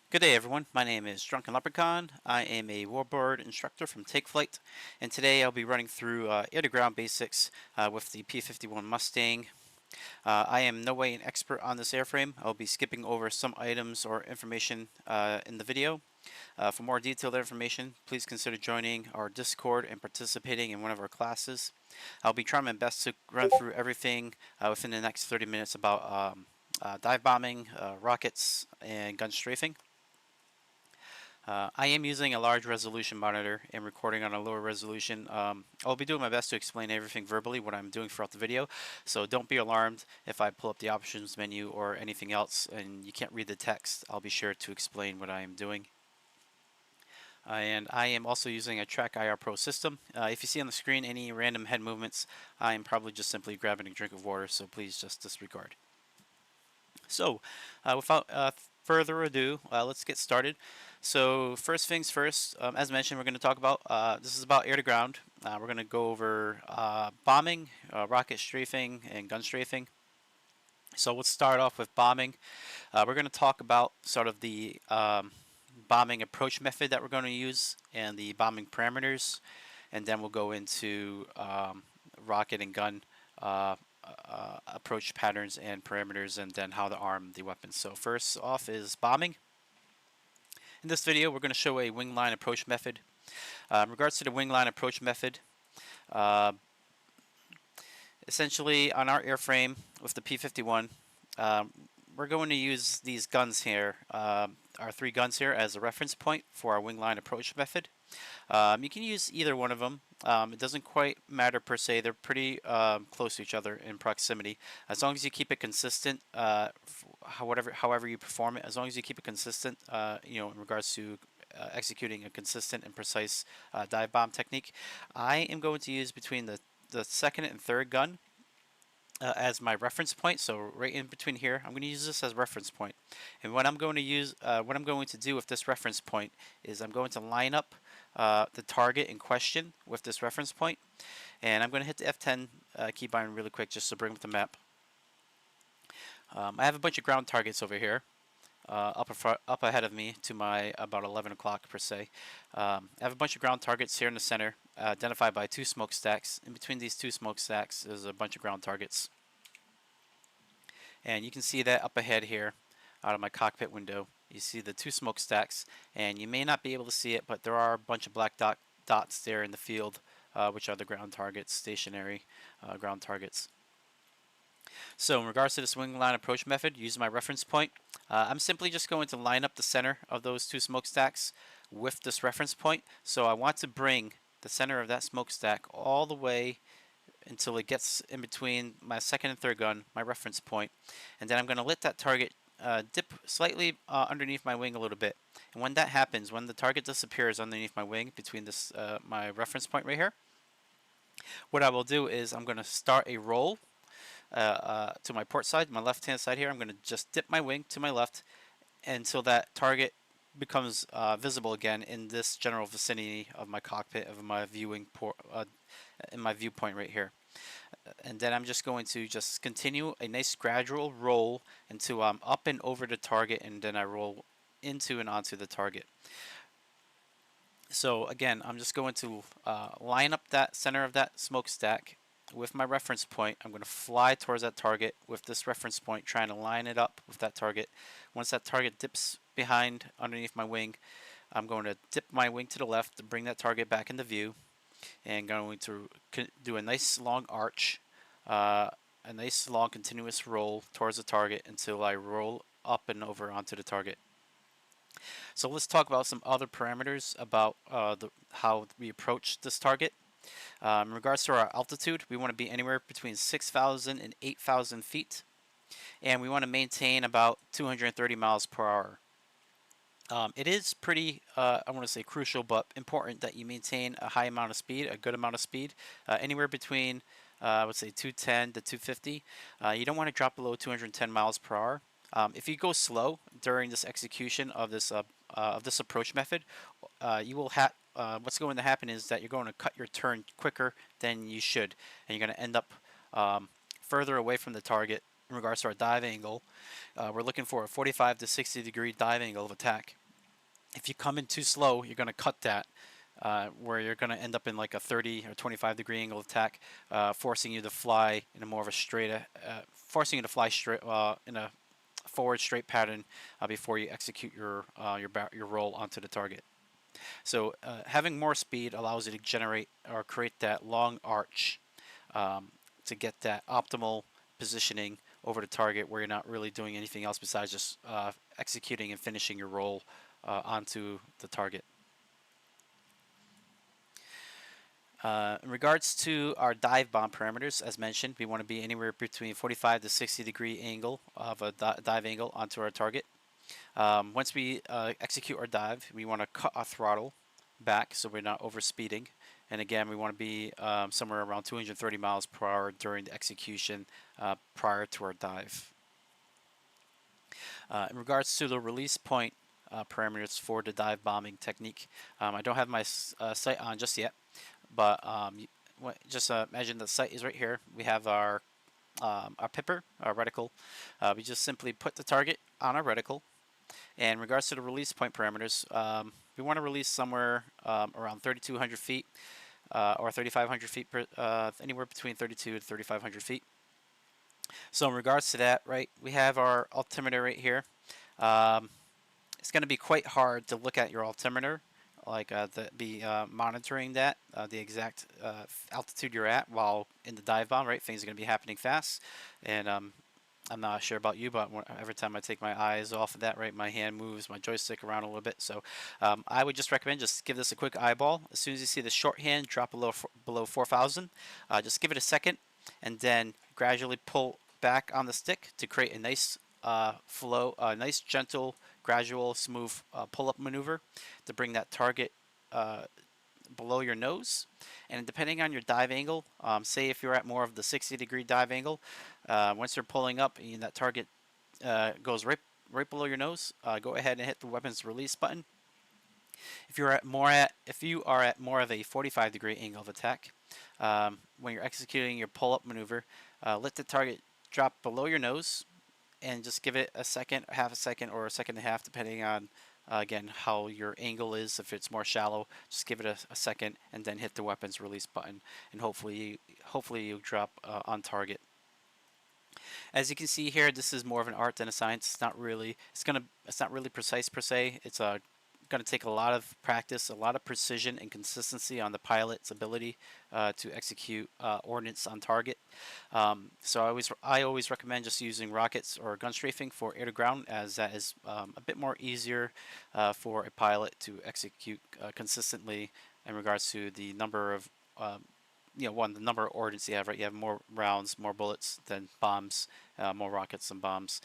Good day everyone, my name is Drunken Leprechaun. I am a warbird instructor from Take Flight, and today I'll be running through air-to-ground basics with the P51 Mustang. I am no way an expert on this airframe. I'll be skipping over some items or information in the video. For more detailed information, please consider joining our Discord and participating in one of our classes. I'll be trying my best to run through everything within the next 30 minutes about dive bombing, rockets, and gun strafing. I am using a large resolution monitor and recording on a lower resolution. I'll be doing my best to explain everything verbally, what I'm doing throughout the video, so don't be alarmed if I pull up the options menu or anything else and you can't read the text. I'll be sure to explain what I am doing. And I am also using a Track IR Pro system. If you see on the screen any random head movements, I am probably just simply grabbing a drink of water, so please just disregard. So, without further ado, let's get started. So, first things first, as mentioned, we're going to talk about this is about air to ground. We're going to go over bombing, rocket strafing, and gun strafing. So, let's start off with bombing. We're going to talk about sort of the bombing approach method that we're going to use and the bombing parameters, and then we'll go into rocket and gun approach patterns and parameters, and then how to arm the weapons. So first off is bombing. In this video, we're going to show a wing line approach method. In regards to the wing line approach method, uh, essentially on our airframe with the P51, we're going to use these guns here, our three guns here, as a reference point for our wing line approach method. You can use either one of them. It doesn't quite matter per se. They're pretty close to each other in proximity. As long as you keep it consistent, however you perform it, as long as you keep it consistent, in regards to executing a consistent and precise dive bomb technique. I am going to use between the second and third gun as my reference point. So right in between here, I'm going to use this as reference point. And what I'm going to do with this reference point is I'm going to line up the target in question with this reference point, and I'm going to hit the F10 key bind really quick just to bring up the map. I have a bunch of ground targets over here. Up ahead of me to my about 11 o'clock per se. I have a bunch of ground targets here in the center, identified by two smokestacks. In between these two smokestacks is a bunch of ground targets. And you can see that up ahead here out of my cockpit window. You see the two smokestacks, and you may not be able to see it, but there are a bunch of black dots there in the field, which are the ground targets, stationary ground targets. So in regards to this wing line approach method, using my reference point, I'm simply just going to line up the center of those two smokestacks with this reference point. So I want to bring the center of that smokestack all the way until it gets in between my second and third gun, my reference point, and then I'm going to let that target dip slightly underneath my wing a little bit. And when that happens, when the target disappears underneath my wing between this my reference point right here, what I will do is I'm going to start a roll to my port side, my left hand side here. I'm going to just dip my wing to my left until that target becomes visible again in this general vicinity of my cockpit, of my in my viewpoint right here. And then I'm just going to just continue a nice gradual roll until I'm up and over the target, and then I roll into and onto the target. So again, I'm just going to line up that center of that smokestack with my reference point. I'm going to fly towards that target with this reference point, trying to line it up with that target. Once that target dips behind underneath my wing, I'm going to dip my wing to the left to bring that target back into view, and going to do a nice long arch, a nice long continuous roll towards the target until I roll up and over onto the target. So let's talk about some other parameters about how we approach this target. In regards to our altitude, we want to be anywhere between 6,000 and 8,000 feet, and we want to maintain about 230 miles per hour. It is pretty, I want to say crucial, but important that you maintain a high amount of speed, a good amount of speed, anywhere between, I would say 210 to 250. You don't want to drop below 210 miles per hour. If you go slow during this execution of this approach method, you will what's going to happen is that you're going to cut your turn quicker than you should, and you're going to end up further away from the target In regards to our dive angle, we're looking for a 45 to 60 degree dive angle of attack. If you come in too slow, you're going to cut that, where you're going to end up in like a 30 or 25 degree angle attack, forcing you to fly in a more of a straight, forcing you to fly straight in a forward straight pattern before you execute your roll onto the target. So having more speed allows you to generate or create that long arch to get that optimal positioning over the target, where you're not really doing anything else besides just executing and finishing your roll onto the target. In regards to our dive bomb parameters, as mentioned, we want to be anywhere between 45 to 60 degree angle of a dive angle onto our target. Once we execute our dive, we want to cut our throttle back so we're not over speeding. And again, we want to be somewhere around 230 miles per hour during the execution prior to our dive. In regards to the release point parameters for the dive bombing technique, I don't have my sight on just yet, but just imagine the sight is right here. We have our pipper, our reticle. We just simply put the target on our reticle. And in regards to the release point parameters, we want to release somewhere around 3,200 feet or 3,500 feet, anywhere between 32 to 3,500 feet. So in regards to that, right, we have our altimeter right here. It's going to be quite hard to look at your altimeter, like be monitoring that, the exact altitude you're at while in the dive bomb, right? Things are going to be happening fast, and I'm not sure about you, but every time I take my eyes off of that, right, my hand moves my joystick around a little bit. So I would just recommend just give this a quick eyeball. As soon as you see the shorthand drop below 4,000, just give it a second, and then gradually pull back on the stick to create a nice flow, a nice gentle, gradual, smooth pull-up maneuver to bring that target below your nose. And depending on your dive angle, say if you're at more of the 60-degree dive angle, once you're pulling up and that target goes right below your nose, go ahead and hit the weapons release button. If you are at more of a 45-degree angle of attack, when you're executing your pull-up maneuver, let the target drop below your nose and just give it a second, half a second, or a second and a half, depending on again how your angle is. If it's more shallow, just give it a second and then hit the weapons release button, and hopefully you drop on target. As you can see here, this is more of an art than a science. It's not really precise per se. It's going to take a lot of practice, a lot of precision and consistency on the pilot's ability to execute ordnance on target. So I always recommend just using rockets or gun strafing for air to ground, as that is a bit more easier for a pilot to execute consistently in regards to the number of the number of ordnance you have, right? You have more rounds, more bullets than bombs, more rockets than bombs.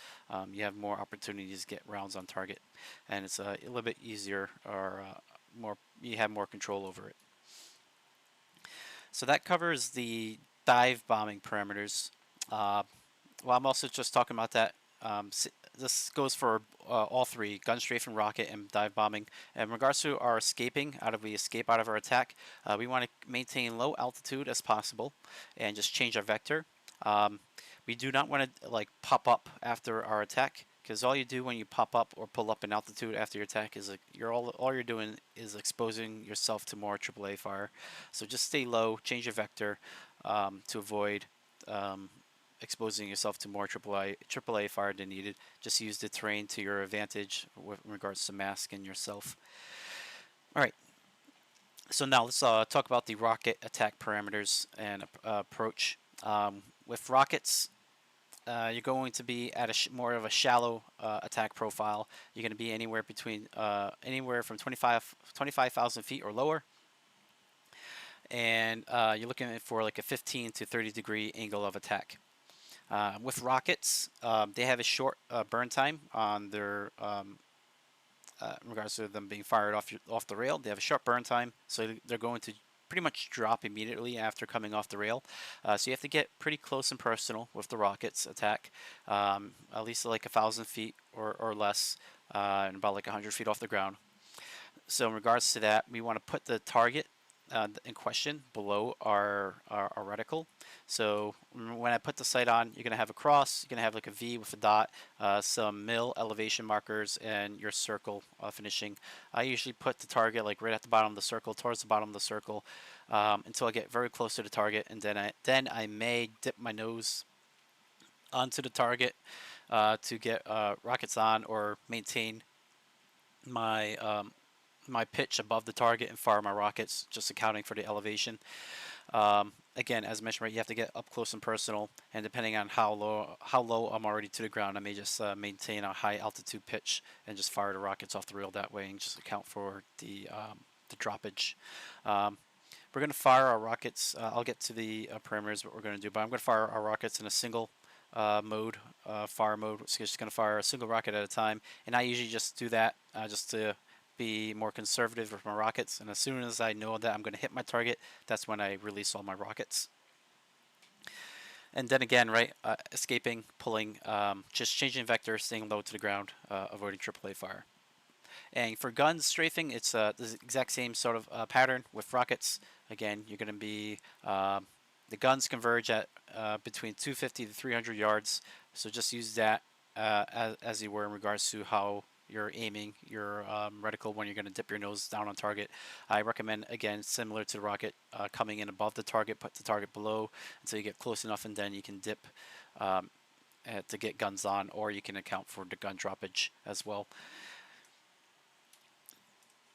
You have more opportunities to get rounds on target, and it's a little bit easier, or you have more control over it. So that covers the dive bombing parameters. Well, I'm also just talking about that. This goes for all three: gun strafing, rocket, and dive bombing. In regards to our escaping, we escape out of our attack, we want to maintain low altitude as possible and just change our vector. We do not want to pop up after our attack, because all you do when you pop up or pull up in altitude after your attack is all you're doing is exposing yourself to more AAA fire. So just stay low, change your vector to avoid exposing yourself to more AAA fire than needed. Just use the terrain to your advantage with regards to mask and yourself. Alright, so now let's talk about the rocket attack parameters and approach. With rockets, you're going to be at more of a shallow attack profile. You're going to be anywhere from 25,000 feet or lower, and you're looking for like a 15 to 30 degree angle of attack. With rockets, they have a short burn time on their in regards to them being fired off the rail. They have a short burn time, so they're going to pretty much drop immediately after coming off the rail. So you have to get pretty close and personal with the rockets attack, at least like 1,000 feet or less, and about like 100 feet off the ground. So in regards to that, we want to put the target in question below our reticle. So when I put the sight on, you're going to have a cross, you're going to have like a V with a dot, some mill elevation markers, and your circle finishing. I usually put the target like right at the bottom of the circle, towards the bottom of the circle, until I get very close to the target, and then I may dip my nose onto the target to get rockets on or maintain my my pitch above the target and fire my rockets, just accounting for the elevation. Again, as mentioned, right, you have to get up close and personal, and depending on how low I'm already to the ground, I may just maintain a high altitude pitch and just fire the rockets off the rail that way, and just account for the droppage. We're going to fire our rockets. I'll get to the parameters what we're going to do, but I'm going to fire our rockets in a single mode, fire mode. So you're just going to fire a single rocket at a time, and I usually just do that just to be more conservative with my rockets. And as soon as I know that I'm going to hit my target, that's when I release all my rockets. And then again, right, escaping, pulling, just changing vector, staying low to the ground, avoiding AAA fire. And for guns strafing, it's the exact same sort of pattern with rockets. Again, you're going to be the guns converge at between 250 to 300 yards. So just use that as you were in regards to how you're aiming your reticle when you're going to dip your nose down on target. I recommend, again, similar to the rocket, coming in above the target, put the target below until you get close enough, and then you can dip to get guns on, or you can account for the gun droppage as well.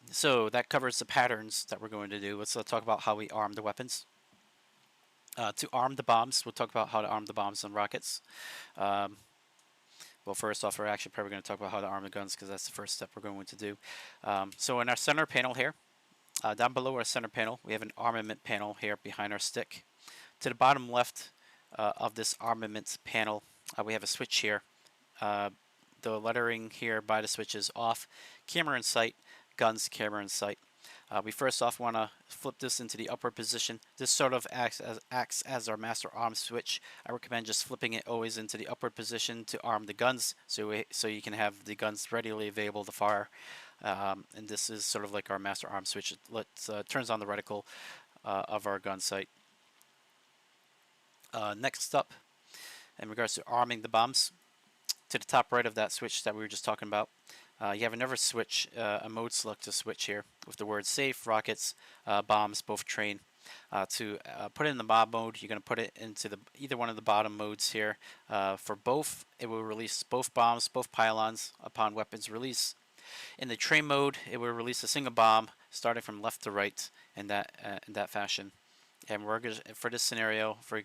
So that covers the patterns that we're going to do. Let's talk about how we arm the weapons. To arm the bombs, we'll talk about how to arm the bombs and rockets. Well, first off, we're actually probably going to talk about how to arm the guns, because that's the first step we're going to do. So in our center panel here, down below our center panel, we have an armament panel here behind our stick. To the bottom left of this armament panel, we have a switch here. The lettering here by the switch is off, camera in sight, guns, camera in sight. We first off want to flip this into the upward position. This sort of acts as our master arm switch. I recommend just flipping it always into the upward position to arm the guns, so you can have the guns readily available to fire. And this is sort of like our master arm switch. It turns on the reticle of our gun sight. Next up, in regards to arming the bombs, to the top right of that switch that we were just talking about, you have another switch, a mode selector switch here with the word safe, rockets, bombs, both train. To put it in the bomb mode, you're going to put it into either one of the bottom modes here. For both, it will release both bombs, both pylons upon weapons release. In the train mode, it will release a single bomb starting from left to right in that fashion. And we're gonna, for this scenario, for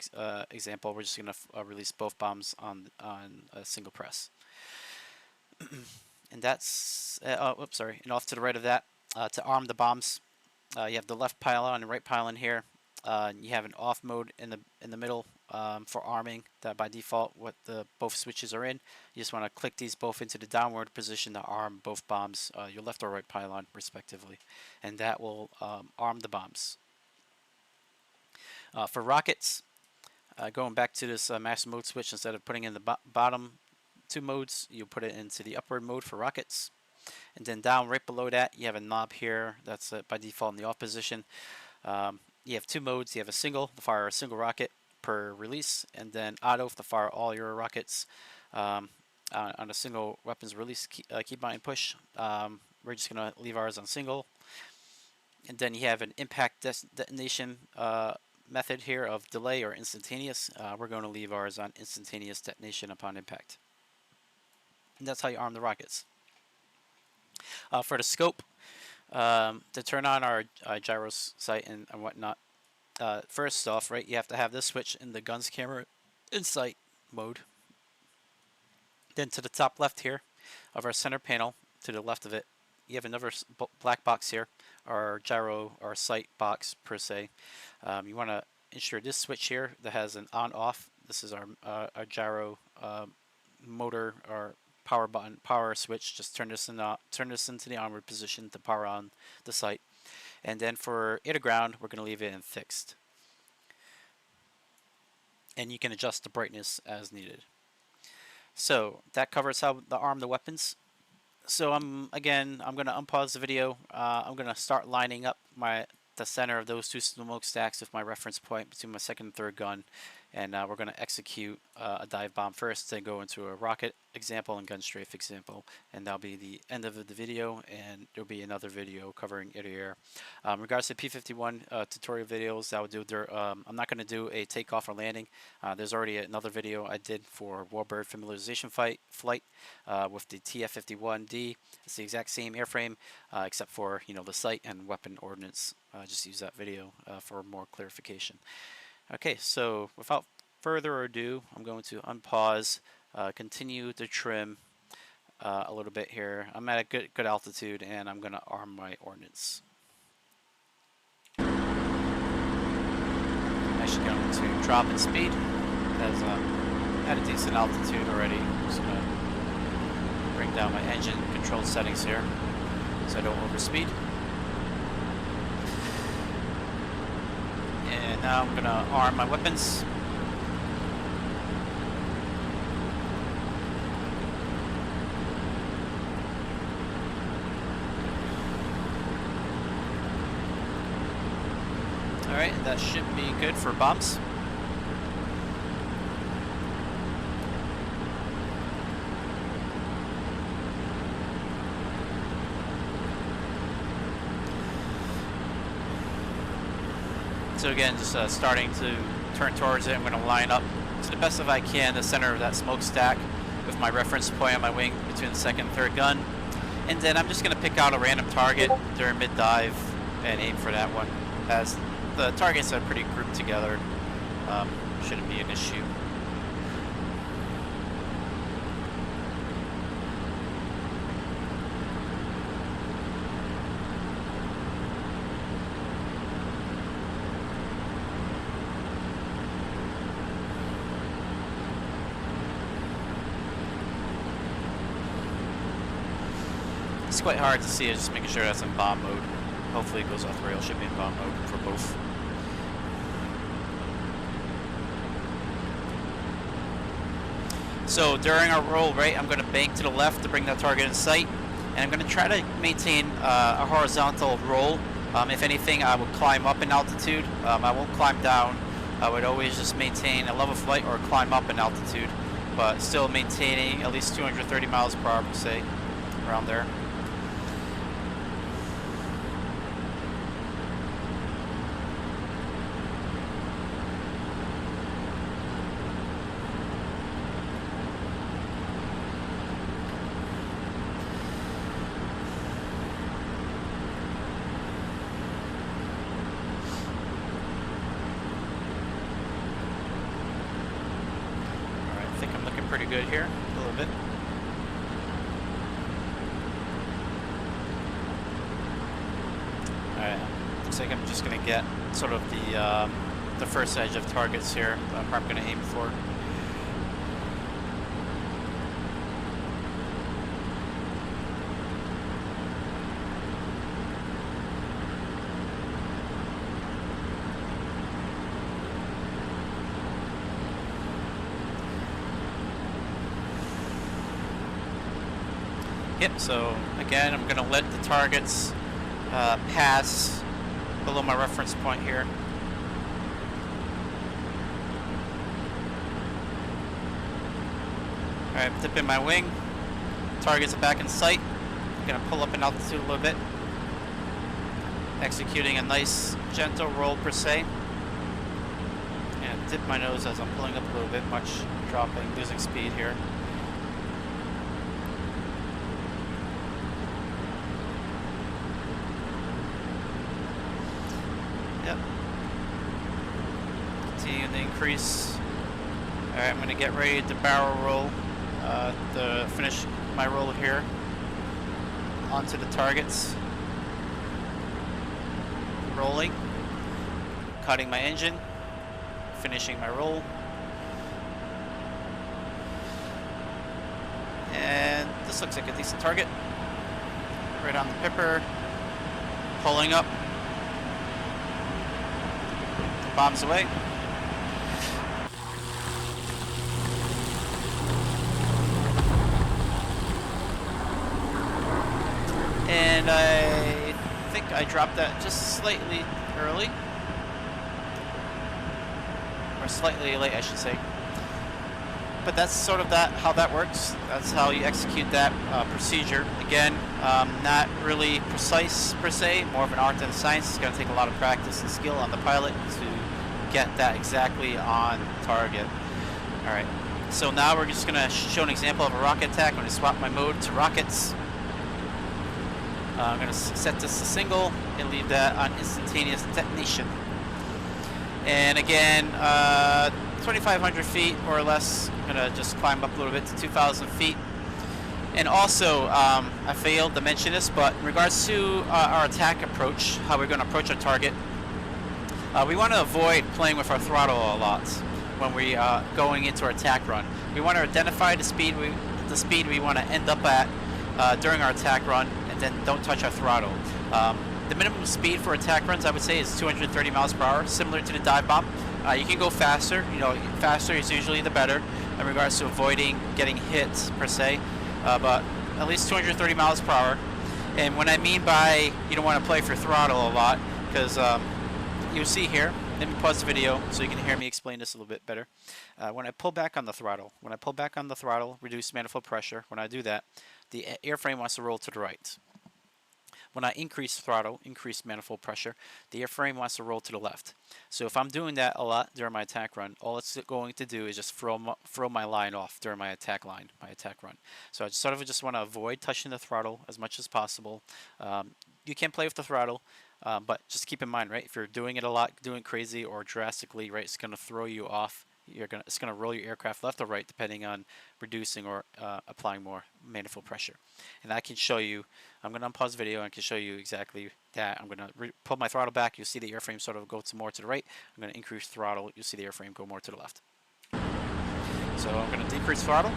example, we're just going to release both bombs on a single press. And that's, and off to the right of that, to arm the bombs, you have the left pylon and right pylon here. You have an off mode in the middle for arming. That by default, both switches are in. You just want to click these both into the downward position to arm both bombs, your left or right pylon, respectively, and that will arm the bombs. For rockets, going back to this master mode switch, instead of putting in the bottom two modes, you put it into the upward mode for rockets, and then down right below that you have a knob here that's by default in the off position. You have two modes. You have a single to fire a single rocket per release, and then auto to fire all your rockets on a single weapons release keybind push. We're just going to leave ours on single, and then you have an impact detonation method here of delay or instantaneous. We're going to leave ours on instantaneous detonation upon impact. And that's how you arm the rockets. For the scope, to turn on our gyro sight and whatnot, first off, right, you have to have this switch in the guns camera in sight mode. Then to the top left here of our center panel, to the left of it, you have another black box here, our gyro or sight box per se. You want to ensure this switch here that has an on-off. This is our gyro motor or power button, power switch. Just turn this into the onward position to power on the sight. And then for air to ground, we're going to leave it in fixed. And you can adjust the brightness as needed. So that covers how to arm the weapons. So I'm going to unpause the video. I'm going to start lining up the center of those two smokestacks with my reference point between my second and third gun, and we're going to execute a dive bomb first, then go into a rocket example and gun strafe example, and that'll be the end of the video, and there'll be another video covering air-to-air. In regards to P51 tutorial videos, that would do I'm not going to do a takeoff or landing. There's already another video I did for warbird familiarization flight with the TF51D. It's the exact same airframe, except for the sight and weapon ordnance. Just use that video for more clarification. Okay, so without further ado, I'm going to unpause, continue to trim a little bit here. I'm at a good altitude, and I'm going to arm my ordnance. I'm actually going to drop in speed as I'm at a decent altitude already. I'm just going to bring down my engine control settings here so I don't overspeed. And now I'm going to arm my weapons. Alright, that should be good for bombs. So again, just starting to turn towards it. I'm going to line up to the best of I can the center of that smokestack with my reference point on my wing between the second and third gun. And then I'm just going to pick out a random target during mid-dive and aim for that one. As the targets are pretty grouped together, shouldn't be an issue. It's quite hard to see it, just making sure that's in bomb mode. Hopefully it goes off the rail, should be in bomb mode for both. So during our roll, right, I'm going to bank to the left to bring that target in sight, and I'm going to try to maintain a horizontal roll. If anything, I would climb up in altitude. I won't climb down. I would always just maintain a level flight or climb up in altitude, but still maintaining at least 230 miles per hour, per se, around there. Pretty good here, a little bit. Alright, looks like I'm just going to get sort of the first edge of targets here that I'm going to aim for. Yep, so again, I'm going to let the targets pass below my reference point here. Alright, I'm dipping my wing. Targets are back in sight. I'm going to pull up in altitude a little bit. Executing a nice gentle roll per se. And dip my nose as I'm pulling up a little bit, much dropping, losing speed here. Yep. Continue to increase. Alright, I'm going to get ready to barrel roll to finish my roll here onto the targets. Rolling. Cutting my engine. Finishing my roll. And this looks like a decent target. Right on the pipper. Pulling up. Bombs away. And I think I dropped that just slightly early. or slightly late, I should say. But that's sort of how that works. That's how you execute that procedure. Again, not really precise per se, more of an art than a science. It's going to take a lot of practice and skill on the pilot to get that exactly on target. All right, so now we're just going to show an example of a rocket attack. I'm going to swap my mode to rockets. I'm going to set this to single and leave that on instantaneous detonation. And again, 2,500 feet or less. I'm going to just climb up a little bit to 2,000 feet. And also, I failed to mention this, but in regards to our attack approach, how we're going to approach our target, we want to avoid playing with our throttle a lot when we going into our attack run. We want to identify the speed we want to end up at during our attack run, and then don't touch our throttle. The minimum speed for attack runs, I would say, is 230 miles per hour, similar to the dive bomb. You can go faster. You know, faster is usually the better in regards to avoiding getting hit per se. But at least 230 miles per hour. And what I mean by you don't want to play for throttle a lot, because you'll see here. Let me pause the video so you can hear me explain this a little bit better. When I pull back on the throttle, reduce manifold pressure. When I do that, the airframe wants to roll to the right. When I increase throttle, increase manifold pressure, the airframe wants to roll to the left. So if I'm doing that a lot during my attack run, all it's going to do is just throw my line off during my attack run. So I just want to avoid touching the throttle as much as possible. You can play with the throttle, but just keep in mind, right? If you're doing it a lot, doing crazy or drastically, right, it's going to throw you off. It's going to roll your aircraft left or right depending on reducing or applying more manifold pressure. And I can show you. I'm going to unpause the video and I can show you exactly that. I'm going to pull my throttle back. You'll see the airframe sort of go more to the right. I'm going to increase throttle. You'll see the airframe go more to the left. So I'm going to decrease throttle,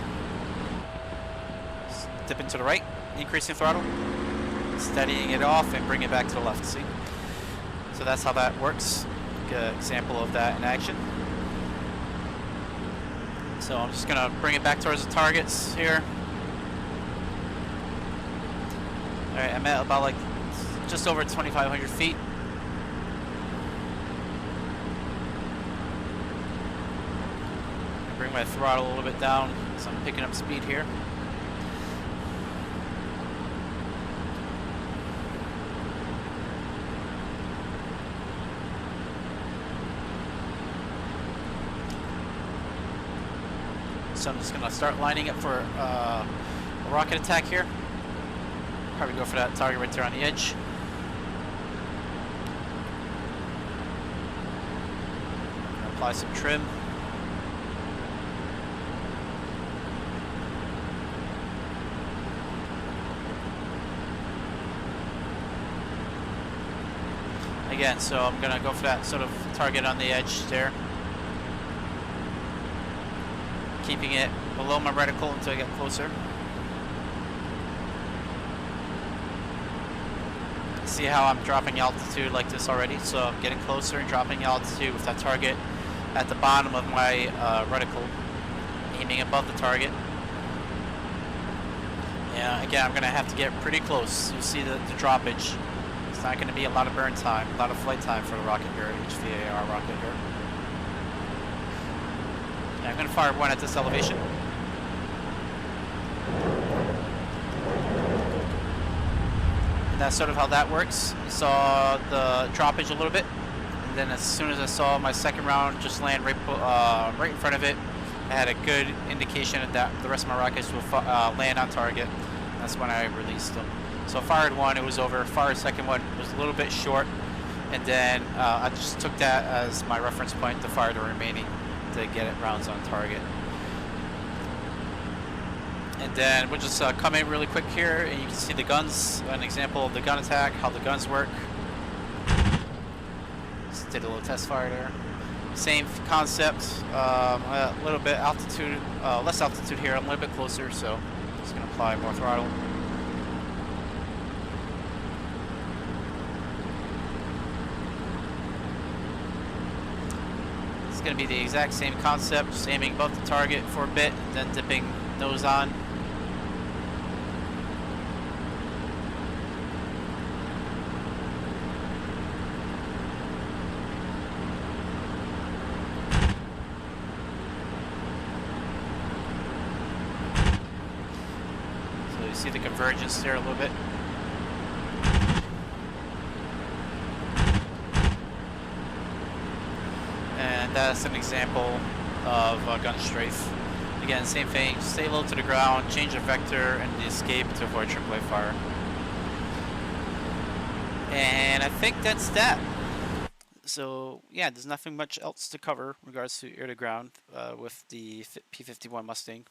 dip into the right, increasing throttle, steadying it off, and bring it back to the left. See? So that's how that works. Good example of that in action. So I'm just going to bring it back towards the targets here. Alright, I'm at about like just over 2,500 feet. Bring my throttle a little bit down so I'm picking up speed here. So I'm just going to start lining up for a rocket attack here. Probably go for that target right there on the edge. Apply some trim. Again, so I'm going to go for that sort of target on the edge there. Keeping it below my reticle until I get closer. See how I'm dropping altitude like this already? So I'm getting closer and dropping altitude with that target at the bottom of my reticle, aiming above the target. Yeah, again, I'm going to have to get pretty close. You see the droppage. It's not going to be a lot of burn time, a lot of flight time for the rocket here, HVAR rocket here. Yeah, I'm going to fire one at this elevation. And that's sort of how that works. You saw the droppage a little bit, and then as soon as I saw my second round just land right in front of it, I had a good indication that the rest of my rockets will land on target. And that's when I released them. So I fired one, it was over. Fired second one, it was a little bit short, and then I just took that as my reference point to fire the remaining to get it rounds on target. And then we'll just come in really quick here, and you can see the guns, an example of the gun attack, how the guns work. Just did a little test fire there. Same concept, a little bit altitude, less altitude here, I'm a little bit closer, so just going to apply more throttle. It's going to be the exact same concept, just aiming above the target for a bit, then dipping nose on. You see the convergence there a little bit. And that's an example of a gun strafe. Again, same thing, stay low to the ground, change the vector and the escape to avoid AAA fire. And I think that's that. So yeah, there's nothing much else to cover in regards to air to ground with the P51 Mustang.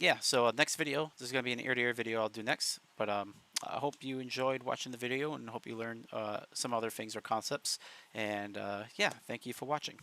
Yeah, so next video, this is going to be an air-to-air video I'll do next, but I hope you enjoyed watching the video and hope you learned some other things or concepts, and yeah, thank you for watching.